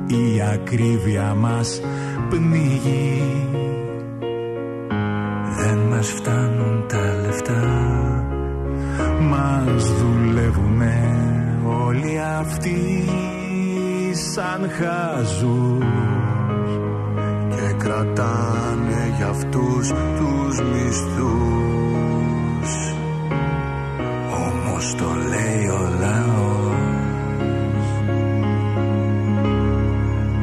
η ακρίβεια μας πνίγει. Δεν μας φτάνουν τα λεφτά, μας δουλεύουνε όλοι αυτοί σαν χαζούς και κρατάνε για αυτούς τους μισθούς. Όμως το λέει ο λαός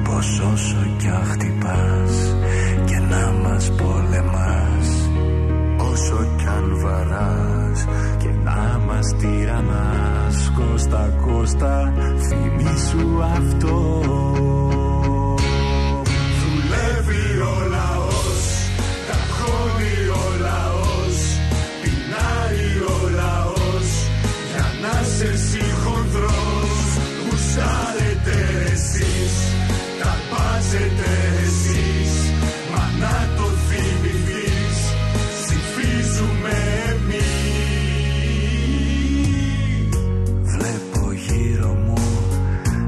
πως όσο κι αν χτυπάς και να μας πολεμάς, όσο κι αν βαράς και να μας τυραννάς, κόστα κόστα θυμήσου αυτό. Δουλεύει ο λαός, ταχώνει ο λαός, πεινάει ο λαός, για να σε εσύ χονδρός. Γουσάρετε εσείς, ταρπάζετε εσείς, μα να το θυμηθείς, ψηφίζουμε εμείς. Βλέπω γύρω μου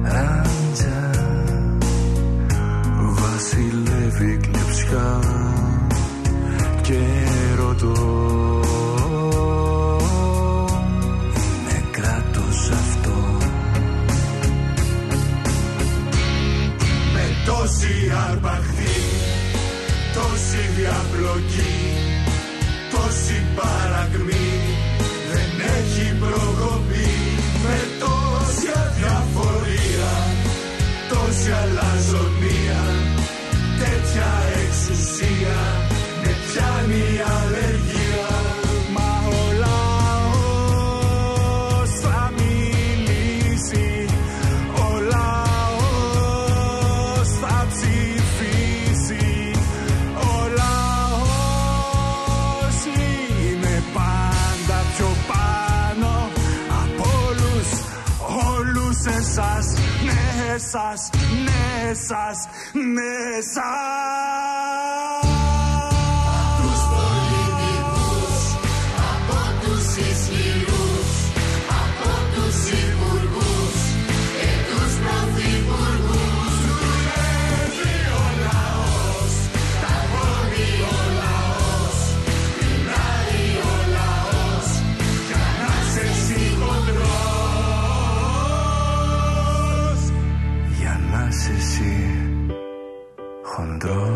ράντζα, βασιλεύει κλεψιά και ρωτώ, είναι κράτος αυτό? Με τόση αρπαχτή, τόση διαπλοκή, τόση παρακμή, δεν έχει προκοπή. Με τόση αδιαφορία, τόση αλαζονία, τέτοια εξουσία με πιάνει αλλεργία. Μα ο λαός θα μιλήσει, ο λαός θα ψηφίσει, ο λαός είναι πάντα πιο πάνω από όλους, όλους εσάς, ναι εσάς, ναι εσάς, ναι εσάς. Τους πολιτικούς, από τους ισχυρούς, από τους υπουργούς και τους πρωθυπουργούς. Δουλεύει ο λαός, ταγώνει ο λαός, πεινάει ο λαός, για να σε εσύ χοντρός, για να σε εσύ χοντρός.